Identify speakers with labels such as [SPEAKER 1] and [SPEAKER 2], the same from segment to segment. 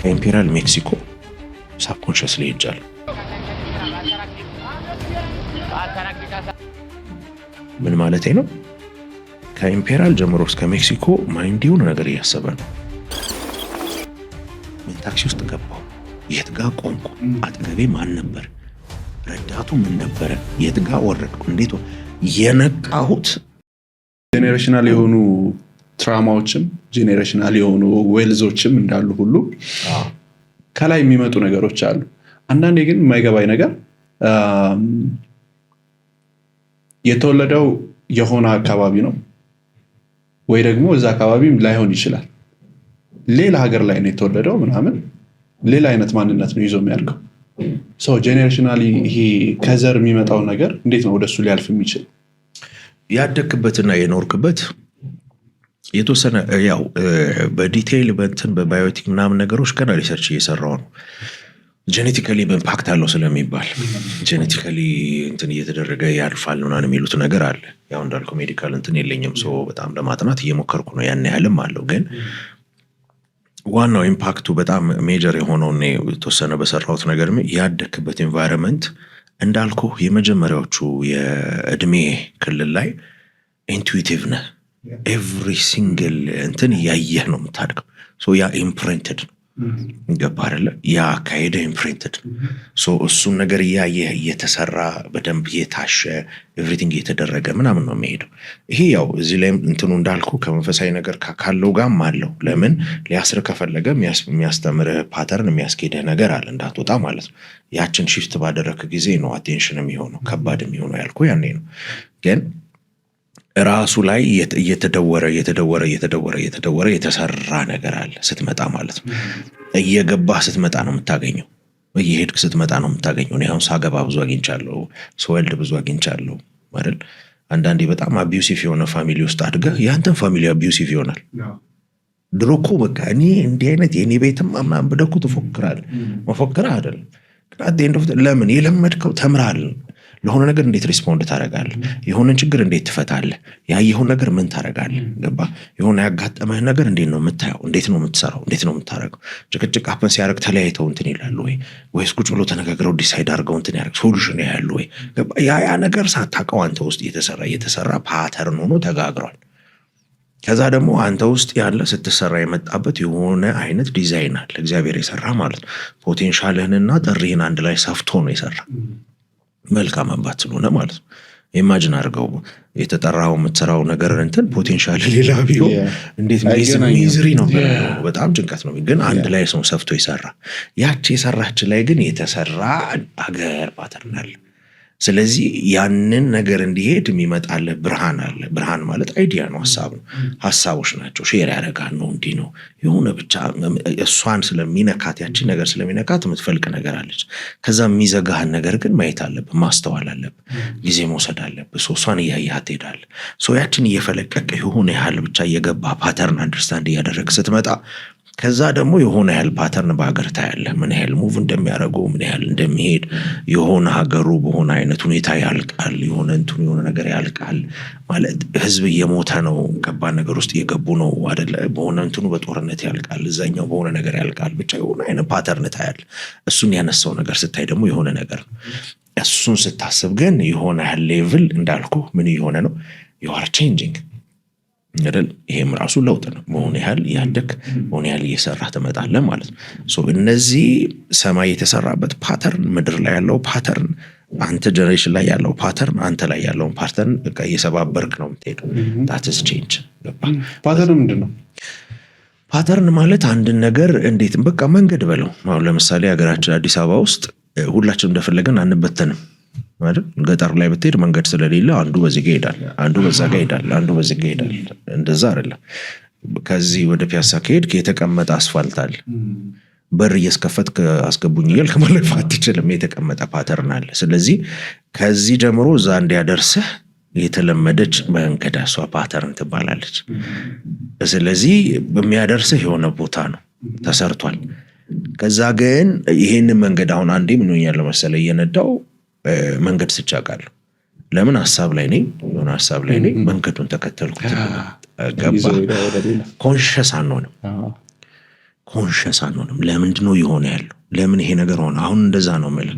[SPEAKER 1] ከኢምፔሪያል ሜክሲኮ ሳብኮንሽስሊ ሄጃለሁ። ምን ማለቴ ነው? ከኢምፔሪያል ጀምሮ እስከ ሜክሲኮ ማይንድ የሆነ ነገር እያሰበ ነው። ምን ታክሲ ውስጥ ገባሁ፣ የት ጋ ቆምኩ፣ አጠገቤ ማን ነበር፣ ረዳቱ ምን ነበረ፣ የት ጋ ወረድኩ፣ እንዴት የነቃሁት።
[SPEAKER 2] ጄኔሬሽናል የሆኑ ትራማዎችም ጄኔሬሽናል የሆኑ ዌልዞችም እንዳሉ ሁሉ ከላይ የሚመጡ ነገሮች አሉ። አንዳንዴ ግን የማይገባኝ ነገር የተወለደው የሆነ አካባቢ ነው ወይ ደግሞ እዛ አካባቢም ላይሆን ይችላል። ሌላ ሀገር ላይ ነው የተወለደው ምናምን ሌላ አይነት ማንነት ነው ይዞ የሚያድገው። ሰው ጄኔሬሽናሊ ይሄ ከዘር የሚመጣው ነገር እንዴት ነው ወደሱ ሊያልፍ የሚችል?
[SPEAKER 1] ያደግክበትና የኖርክበት የተወሰነ ያው በዲቴይል በእንትን በባዮቲክ ምናምን ነገሮች ገና ሪሰርች እየሰራው ነው። ጄኔቲካሊ ኢምፓክት አለው ስለሚባል ጄኔቲካሊ እንትን እየተደረገ ያልፋል ምናምን የሚሉት ነገር አለ። ያው እንዳልኩ ሜዲካል እንትን የለኝም፣ ሰው በጣም ለማጥናት እየሞከርኩ ነው። ያን ያህልም አለው፣ ግን ዋናው ኢምፓክቱ በጣም ሜጀር የሆነው የተወሰነ በሰራሁት ነገር ያደግክበት ኤንቫይረንመንት እንዳልኩ የመጀመሪያዎቹ የእድሜ ክልል ላይ ኢንቱዊቲቭ ነህ። ኤቭሪ ሲንግል እንትን እያየህ ነው የምታድገው። ያ ኢምፕሪንትድ ነው። ገባህ አይደለ? ያ አካሄደ ኢምፕሪንትድ ነው። እሱን ነገር እያየህ እየተሰራ በደንብ እየታሸ ኤቭሪቲንግ እየተደረገ ምናምን ነው የሚሄደው። ይሄ ያው እዚህ ላይ እንትኑ እንዳልኩ ከመንፈሳዊ ነገር ካለው ጋርም አለው። ለምን ሊያስር ከፈለገ የሚያስተምርህ ፓተርን የሚያስኬድህ ነገር አለ እንዳትወጣ ማለት ነው። ያችን ሽፍት ባደረክ ጊዜ ነው አቴንሽን የሚሆነው ከባድ የሚሆነው ያልኩ ያኔ ነው። ግን ራሱ ላይ እየተደወረ የተሰራ ነገር አለ ስትመጣ ማለት ነው። እየገባህ ስትመጣ ነው የምታገኘው፣ እየሄድክ ስትመጣ ነው የምታገኘው። እኔ አሁን ሳገባ ብዙ አግኝቻለሁ፣ ስወልድ ብዙ አግኝቻለሁ አይደል? አንዳንዴ በጣም አቢዩሲቭ የሆነ ፋሚሊ ውስጥ አድገህ ያንተን ፋሚሊ አቢዩሲቭ ይሆናል። ድሮ እኮ በቃ እኔ እንዲህ አይነት የኔ ቤትም ምናምን ብለህ እኮ ትፎክራለህ። መፎክርህ አይደለም ለምን የለመድከው ተምራል። ለሆነ ነገር እንዴት ሪስፖንድ ታደርጋለህ? የሆነን ችግር እንዴት ትፈታለህ? ያየኸውን ነገር ምን ታደርጋለህ? ገባህ? የሆነ ያጋጠመህ ነገር እንዴት ነው የምታየው? እንዴት ነው የምትሰራው? እንዴት ነው የምታደርገው? ጭቅጭቅ ሀፐን ሲያደርግ ተለያይተው እንትን ይላሉ ወይ ወይስ ቁጭ ብሎ ተነጋግረው ዲሳይድ አድርገው እንትን ያደርግ ሶሉሽን ያያሉ ወይ? ያ ነገር ሳታውቀው አንተ ውስጥ እየተሰራ ፓተርን ሆኖ ተጋግሯል። ከዛ ደግሞ አንተ ውስጥ ያለ ስትሰራ የመጣበት የሆነ አይነት ዲዛይን አለ እግዚአብሔር የሰራ ማለት ነው። ፖቴንሻልህንና ጥሪህን አንድ ላይ ሰፍቶ ነው የሰራ መልካም አባት ስለሆነ ማለት ነው። ኢማጂን አድርገው የተጠራው የምትሰራው ነገር እንትን ፖቴንሻል ሌላ ቢሆን እንዴት ሚዝሪ ነው፣ በጣም ጭንቀት ነው። ግን አንድ ላይ ሰው ሰፍቶ ይሰራ። ያቺ የሰራች ላይ ግን የተሰራ አገር ፓተርን አለ። ስለዚህ ያንን ነገር እንዲሄድ የሚመጣለ ብርሃን አለ። ብርሃን ማለት አይዲያ ነው፣ ሀሳብ ነው። ሀሳቦች ናቸው፣ ሼር ያደርጋል ነው እንዲህ ነው የሆነ ብቻ እሷን ስለሚነካት ያቺን ነገር ስለሚነካት የምትፈልቅ ነገር አለች። ከዛ የሚዘጋህን ነገር ግን ማየት አለብህ፣ ማስተዋል አለብህ፣ ጊዜ መውሰድ አለብህ። እሷን እያየሃት ትሄዳለህ። ያችን እየፈለቀቀ የሆነ ያህል ብቻ እየገባ ፓተርን አንደርስታንድ እያደረግ ስትመጣ ከዛ ደግሞ የሆነ ያህል ፓተርን በሀገር ታያለህ። ምን ያህል ሙቭ እንደሚያደርጉ ምን ያህል እንደሚሄድ የሆነ ሀገሩ በሆነ አይነት ሁኔታ ያልቃል። የሆነ እንትኑ የሆነ ነገር ያልቃል ማለት ህዝብ እየሞተ ነው፣ ከባድ ነገር ውስጥ እየገቡ ነው አይደለ? በሆነ እንትኑ በጦርነት ያልቃል፣ እዛኛው በሆነ ነገር ያልቃል። ብቻ የሆነ አይነት ፓተርን ታያለህ። እሱን ያነሳው ነገር ስታይ ደግሞ የሆነ ነገር ነው። እሱን ስታስብ ግን የሆነ ያህል ሌቭል እንዳልኩ ምን የሆነ ነው you are changing አይደል? ይሄም ራሱ ለውጥ ነው። በሆነ ያህል ያደግ በሆነ ያህል እየሰራህ ትመጣለህ ማለት ነው። እነዚህ ሰማይ የተሰራበት ፓተርን፣ ምድር ላይ ያለው ፓተርን፣ አንተ ጀነሬሽን ላይ ያለው ፓተርን፣ አንተ ላይ ያለውን ፓተርን በቃ እየሰባበርክ ነው የምትሄደው። ዳትስ ቼንጅ።
[SPEAKER 2] ፓተርን ምንድን ነው?
[SPEAKER 1] ፓተርን ማለት አንድን ነገር እንዴት በቃ መንገድ በለው። አሁን ለምሳሌ ሀገራችን አዲስ አበባ ውስጥ ሁላችንም እንደፈለገን አንበተንም አይደል? ገጠር ላይ ብትሄድ መንገድ ስለሌለ አንዱ በዚህ ጋር ይሄዳል፣ አንዱ በዛ ጋር ይሄዳል፣ አንዱ በዚህ ጋር ይሄዳል። እንደዛ አይደለም። ከዚህ ወደ ፒያሳ ከሄድክ የተቀመጠ አስፋልት አለ። በር እያስከፈትክ አስገቡኝ እያልክ ማለፍ አትችልም። የተቀመጠ ፓተርን አለ። ስለዚህ ከዚህ ጀምሮ እዛ እንዲያደርስህ የተለመደች መንገድ እሷ ፓተርን ትባላለች። ስለዚህ በሚያደርስህ የሆነ ቦታ ነው ተሰርቷል። ከዛ ግን ይሄንን መንገድ አሁን አንዴ ምን ሆኛለሁ መሰለህ እየነዳው መንገድ ስጫቃለሁ። ለምን ሐሳብ ላይ ነኝ፣ የሆነ ሐሳብ ላይ ነኝ፣ መንገዱን ተከተልኩት። ገባ? ኮንሸስ አንሆንም። ኮንሸስ አንሆንም። ለምንድን ነው የሆነ ያለው? ለምን ይሄ ነገር ሆነ? አሁን እንደዛ ነው የምልህ።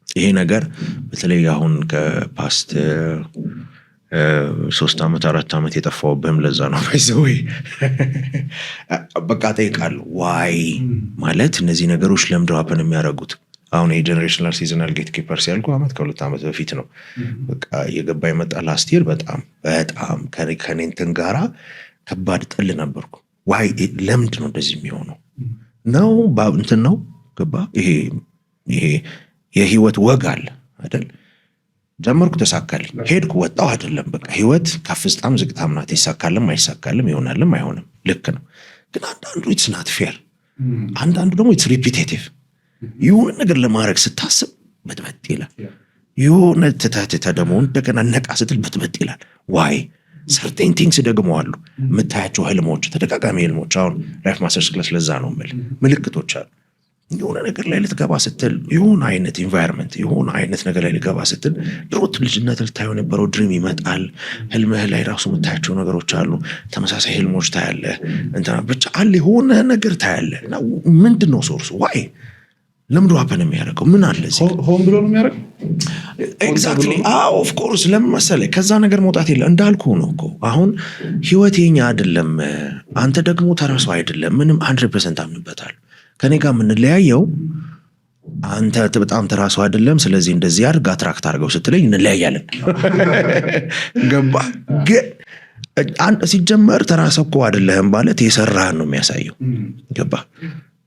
[SPEAKER 1] ይሄ ነገር በተለይ አሁን ከፓስት 3 ዓመት 4 ዓመት የጠፋሁብህም ለዛ ነው። ባይዘወይ በቃ ጠይቃለሁ። ዋይ ማለት እነዚህ ነገሮች ለምንድን ሀፕን የሚያደርጉት? አሁን የጀኔሬሽናል ሲዝናል ጌት ኪፐርስ ያልኩ ዓመት ከ2 ዓመት በፊት ነው በቃ እየገባ የመጣ ላስት ይር በጣም ከኔ እንትን ጋራ ከባድ ጥል ነበርኩ። ዋይ ለምንድን ነው እንደዚህ የሚሆነው ነው እንትን ነው ገባ። ይሄ የህይወት ወግ አለ አይደል? ጀመርኩ፣ ተሳካልኝ፣ ሄድኩ፣ ወጣው አይደለም። በቃ ህይወት ከፍስጣም ዝቅታም ናት። ይሳካልም አይሳካልም፣ ይሆናልም አይሆንም። ልክ ነው። ግን አንዳንዱ ኢትስ ናት ፌር፣ አንዳንዱ ደግሞ ኢትስ ሪፒቴቲቭ። የሆነ ነገር ለማድረግ ስታስብ በጥበጥ ይላል። የሆነ ትተህ ደግሞ እንደገና ነቃ ስትል በጥበጥ ይላል። ዋይ ሰርቴን ቲንግስ ደግሞ አሉ። የምታያቸው ህልሞች፣ ተደጋጋሚ ህልሞች። አሁን ላይፍ ማስተርስ ክላስ ለዛ ነው የምልህ ምልክቶች አሉ። የሆነ ነገር ላይ ልትገባ ስትል የሆነ አይነት ኢንቫይሮንመንት የሆነ አይነት ነገር ላይ ልትገባ ስትል ድሮት ልጅነት ልታየው የነበረው ድሪም ይመጣል። ህልምህ ላይ ራሱ የምታያቸው ነገሮች አሉ። ተመሳሳይ ህልሞች ታያለህ። እንትና ብቻ አለ የሆነ ነገር ታያለህ። እና ምንድን ነው ሶርሱ? ዋይ ለምንድን ሀፕን የሚያደርገው? ምን አለ እዚህ?
[SPEAKER 2] ሆን ብሎ ነው የሚያደርገው።
[SPEAKER 1] ኤግዛክትሊ። ኦፍ ኮርስ። ለምን መሰለህ? ከዛ ነገር መውጣት የለ እንዳልኩ ነው እኮ አሁን ህይወት የኛ አይደለም፣ አንተ ደግሞ ተረሳው አይደለም። ምንም 100% አምንበታል። ከኔ ጋር የምንለያየው አንተ በጣም ተራሱ አይደለም፣ ስለዚህ እንደዚህ አድርግ አትራክት አድርገው ስትለኝ እንለያያለን። ገባ? ግን ሲጀመር ተራሰው እኮ አይደለህም ማለት የሰራህን ነው የሚያሳየው። ገባ?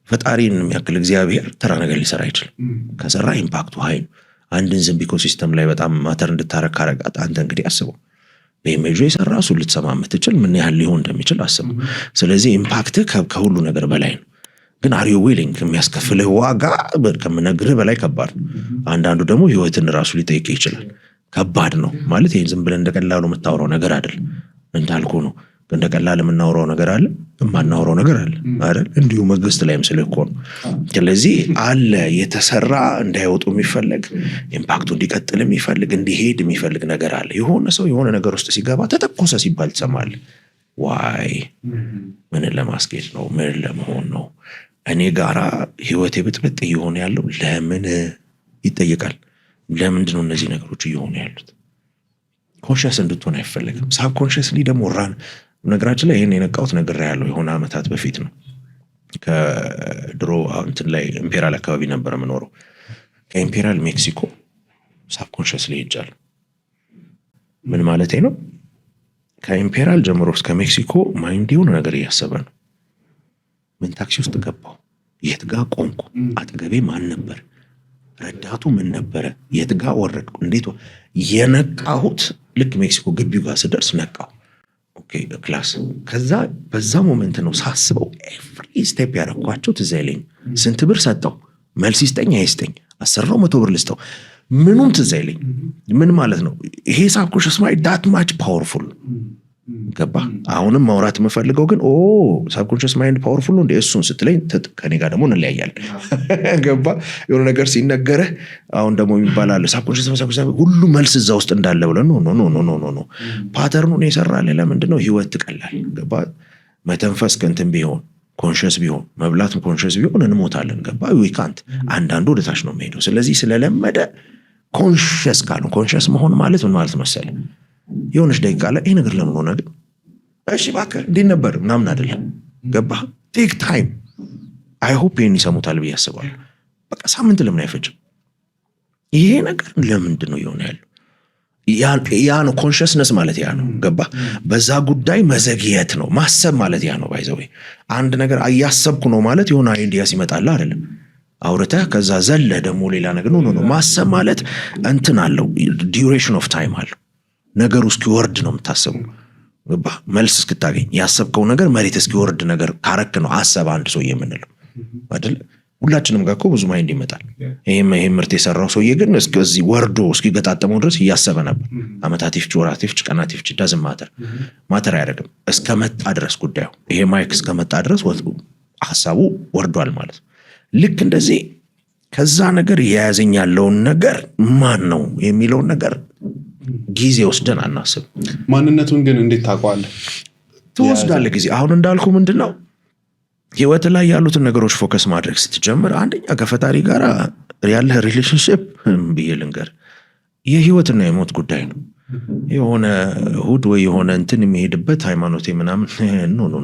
[SPEAKER 1] ፈጣሪን የሚያክል እግዚአብሔር ተራ ነገር ሊሰራ አይችልም። ከሰራ ኢምፓክቱ ሀይ ነው። አንድን ዝም ኢኮሲስተም ላይ በጣም ማተር እንድታረግ ካረጋት አንተ እንግዲህ አስበው በኢሜጁ የሰራ እሱ ልትሰማ የምትችል ምን ያህል ሊሆን እንደሚችል አስበው። ስለዚህ ኢምፓክት ከሁሉ ነገር በላይ ነው። ግን አሪዮ ዊሊንግ የሚያስከፍልህ ዋጋ ከምነግርህ በላይ ከባድ ነው። አንዳንዱ ደግሞ ህይወትን ራሱ ሊጠይቅ ይችላል። ከባድ ነው ማለት ይህን ዝም ብለን እንደቀላሉ የምታወራው ነገር አይደል። እንዳልኩ ነው። እንደቀላል የምናወራው ነገር አለ፣ የማናወራው ነገር አለ አይደል? እንዲሁ መንግስት ላይም ስልህ እኮ ነው። ስለዚህ አለ የተሰራ እንዳይወጡ የሚፈልግ ኢምፓክቱ እንዲቀጥል የሚፈልግ እንዲሄድ የሚፈልግ ነገር አለ። የሆነ ሰው የሆነ ነገር ውስጥ ሲገባ ተተኮሰ ሲባል ትሰማለህ። ዋይ ምን ለማስኬድ ነው? ምን ለመሆን ነው? እኔ ጋራ ህይወቴ ብጥብጥ እየሆነ ያለው ለምን ይጠየቃል። ለምንድን ነው እነዚህ ነገሮች እየሆኑ ያሉት? ኮንሽስ እንድትሆን አይፈለግም። ሳብኮንሽስሊ ደግሞ ራን ነገራችን ላይ ይህን የነቃሁት ነገር ያለው የሆነ ዓመታት በፊት ነው። ከድሮ እንትን ላይ ኢምፔሪያል አካባቢ ነበር የምኖረው። ከኢምፔሪያል ሜክሲኮ ሳብኮንሽስሊ ሄጃለሁ። ምን ማለቴ ነው? ከኢምፔሪያል ጀምሮ እስከ ሜክሲኮ ማይንድ የሆነ ነገር እያሰበ ነው። ምን ታክሲ ውስጥ ገባሁ? የት ጋ ቆምኩ? አጠገቤ ማን ነበር? ረዳቱ ምን ነበረ? የት ጋ ወረድኩ? እንዴት የነቃሁት? ልክ ሜክሲኮ ግቢው ጋር ስደርስ ነቃሁ። ኦኬ ክላስ። ከዛ በዛ ሞመንት ነው ሳስበው ኤቭሪ ስቴፕ ያደረኳቸው ትዝ አይለኝም። ስንት ብር ሰጠው? መልስ ይስጠኝ አይስጠኝ? 10 100 ብር ልስጠው? ምኑም ትዝ አይለኝ። ምን ማለት ነው ይሄ? ሳብኮንሽስ ማይንድ ዳት ማች ፓወርፉል። ገባ? አሁንም ማውራት የምፈልገው ግን ሳብኮንሽስ ማይንድ ፓወርፉል ነው እንደ እሱን ስትለኝ ከኔ ጋር ደግሞ እንለያያለን። ገባ? የሆነ ነገር ሲነገርህ አሁን ደግሞ ይባላል ሳብኮንሽስ ሁሉ መልስ እዛ ውስጥ እንዳለ ብለን ኖ ፓተርኑን የሰራል። ለምንድን ነው ህይወት ትቀላል? ገባ? መተንፈስ ከንትን ቢሆን ኮንሽስ ቢሆን መብላት ኮንሽስ ቢሆን እንሞታለን። ገባ? ዊካንት አንዳንዱ ወደታች ነው የሚሄደው። ስለዚህ ስለለመደ ኮንሽስ ካሉ ኮንሽስ መሆን ማለት ምን ማለት መሰለ? የሆነች ደቂቃ ላይ ይህ ነገር ለምን ሆነ ግን እሺ እባክህ እንዴት ነበር ምናምን አይደለም። ገባህ? ቴክ ታይም። አይ ሆፕ ይህን ይሰሙታል ብዬ አስባለሁ። በቃ ሳምንት ለምን አይፈጅም? ይሄ ነገር ለምንድን ነው የሆነ ያለው? ያ ነው ኮንሽስነስ ማለት ያ ነው። ገባህ? በዛ ጉዳይ መዘግየት ነው። ማሰብ ማለት ያ ነው። ባይዘዌ አንድ ነገር እያሰብኩ ነው ማለት የሆነ አይዲያ ሲመጣልህ አይደለም አውርተህ ከዛ ዘለህ ደግሞ ሌላ ነገር ነው። ማሰብ ማለት እንትን አለው፣ ዲዩሬሽን ኦፍ ታይም አለው። ነገሩ እስኪወርድ ነው የምታስበው። ገባህ? መልስ እስክታገኝ ያሰብከው ነገር መሬት እስኪወርድ ነገር ካረክ ነው አሰብ አንድ ሰውዬ የምንለው አይደል? ሁላችንም ጋር እኮ ብዙ ማይንድ ይመጣል። ይሄም ምርት የሰራው ሰውዬ ግን እስከዚህ ወርዶ እስኪገጣጠመው ድረስ እያሰበ ነበር። አመታት ይፍጭ፣ ወራት ይፍጭ፣ ቀናት ይፍጭ፣ ዳዝንት ማተር አያደርግም። እስከመጣ ድረስ ጉዳዩ ይሄ ማይክ እስከመጣ ድረስ ሀሳቡ ወርዷል ማለት ነው። ልክ እንደዚህ ከዛ ነገር የያዘኝ ያለውን ነገር ማን ነው የሚለውን ነገር ጊዜ ወስደን አናስብ።
[SPEAKER 2] ማንነቱን ግን እንዴት ታውቀዋለህ?
[SPEAKER 1] ትወስዳለህ ጊዜ። አሁን እንዳልኩ ምንድነው ህይወት ላይ ያሉትን ነገሮች ፎከስ ማድረግ ስትጀምር አንደኛ ከፈጣሪ ጋር ያለህ ሪሌሽንሽፕ ብዬ ልንገር የህይወትና የሞት ጉዳይ ነው። የሆነ እሑድ ወይ የሆነ እንትን የሚሄድበት ሃይማኖቴ ምናምን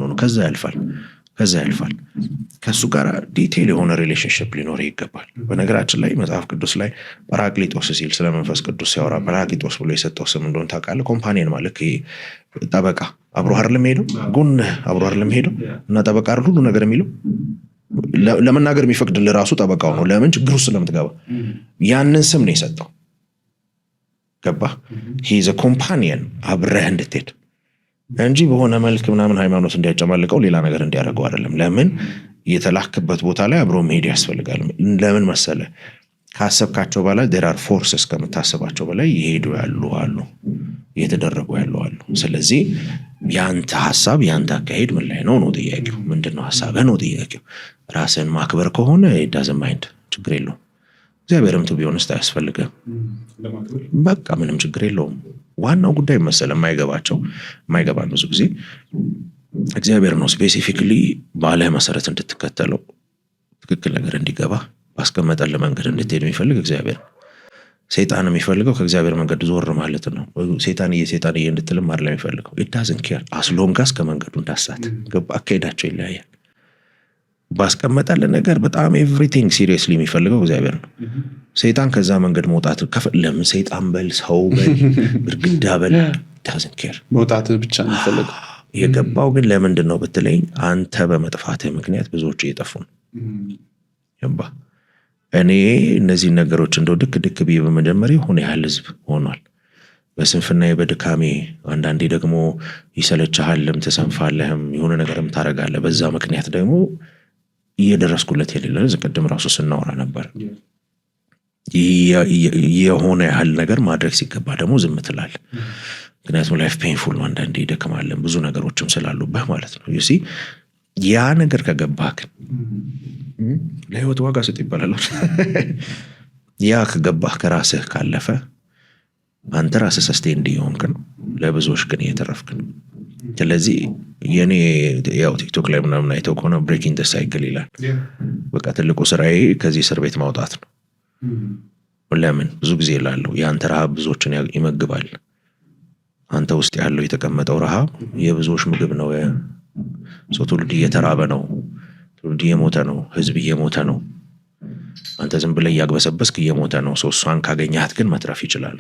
[SPEAKER 1] ኖ ከዛ ያልፋል። ከሱ ጋር ዲቴይል የሆነ ሪሌሽንሽፕ ሊኖር ይገባል። በነገራችን ላይ መጽሐፍ ቅዱስ ላይ ጰራቅሊጦስ ሲል ስለ መንፈስ ቅዱስ ሲያወራ ጰራቅሊጦስ ብሎ የሰጠው ስም እንደሆነ ታውቃለህ? ኮምፓኒየን ማለት ጠበቃ አብሮ አይደለም ሄደው ጎን አብሮ አይደለም ሄደው እና ጠበቃ አይደል ሁሉ ነገር የሚለው ለመናገር የሚፈቅድልህ ራሱ ጠበቃው ነው። ለምን ችግር ውስጥ ስለምትገባ ያንን ስም ነው የሰጠው። ገባ? ሂዝ ኮምፓኒየን አብረህ እንድትሄድ እንጂ በሆነ መልክ ምናምን ሃይማኖት እንዲያጨማልቀው ሌላ ነገር እንዲያደርገው አይደለም። ለምን የተላክበት ቦታ ላይ አብሮ መሄድ ያስፈልጋል። ለምን መሰለ? ካሰብካቸው በላይ there are forces ከምታስባቸው በላይ ይሄዱ ያሉ አሉ፣ እየተደረጉ ያሉ አሉ። ስለዚህ ያንተ ሐሳብ ያንተ አካሄድ ምን ላይ ነው ጥያቄው። ምንድነው ሐሳብህ ነው ጥያቄው። ራስን ማክበር ከሆነ it doesn't mind ችግር የለውም። እግዚአብሔርም ቱ ቢሆንስ አያስፈልግም። በቃ ምንም ችግር የለውም። ዋናው ጉዳይ መሰለ የማይገባን ብዙ ጊዜ እግዚአብሔር ነው ስፔሲፊክሊ ባለ መሰረት እንድትከተለው ትክክል ነገር እንዲገባ ባስቀመጠልህ መንገድ እንድትሄድ የሚፈልግ እግዚአብሔር። ሰይጣን የሚፈልገው ከእግዚአብሔር መንገድ ዞር ማለት ነው። ሰይጣንዬ እንድትልም አይደለም የሚፈልገው። it doesn't care as long as ከመንገዱ እንዳሳት ገባ። አካሄዳቸው ይለያያል። ባስቀመጠልህ ነገር በጣም ኤቭሪቲንግ ሲሪየስሊ የሚፈልገው እግዚአብሔር ነው። ሰይጣን ከዛ መንገድ መውጣት ለምን ሰይጣን በል ሰው በል ግድግዳ በል doesn't care
[SPEAKER 2] መውጣት ብቻ ነው የሚፈልገው።
[SPEAKER 1] የገባው ግን ለምንድን ነው ብትለኝ አንተ በመጥፋትህ ምክንያት ብዙዎች እየጠፉ ነው። ገባ? እኔ እነዚህ ነገሮች እንደው ድክ ብዬ በመጀመሪያ ሆነ ያህል ህዝብ ሆኗል። በስንፍና በድካሜ አንዳንዴ ደግሞ ይሰለችሃልም ትሰንፋለህም የሆነ ነገርም ታደርጋለህ። በዛ ምክንያት ደግሞ እየደረስኩለት የሌለ ቅድም ራሱ ስናወራ ነበር። የሆነ ያህል ነገር ማድረግ ሲገባ ደግሞ ዝም ትላለህ። ምክንያቱም ላይፍ ፔንፉል ነው። አንዳንዴ ይደክማለን ብዙ ነገሮችም ስላሉብህ ማለት ነው። ዩሲ ያ ነገር ከገባህ ግን ለህይወት ዋጋ ስጥ ይባላል። ያ ከገባህ ከራስህ ካለፈ አንተ ራስህ ሰስቴን እንዲሆንክ ነው፣ ለብዙዎች ግን እየተረፍክ ነው። ስለዚህ የኔ ያው ቲክቶክ ላይ ምናምን አይተው ከሆነ ብሬኪንግ ዘ ሳይክል ይላል። በቃ ትልቁ ስራዬ ከዚህ እስር ቤት ማውጣት ነው። ለምን ብዙ ጊዜ እላለሁ የአንተ ረሃብ ብዙዎችን ይመግባል። አንተ ውስጥ ያለው የተቀመጠው ረሃብ የብዙዎች ምግብ ነው። ትውልድ እየተራበ ነው፣ ትውልድ እየሞተ ነው፣ ህዝብ እየሞተ ነው። አንተ ዝም ብለህ እያግበሰበስክ እየሞተ ነው። እሷን ካገኛት ግን መትረፍ ይችላል።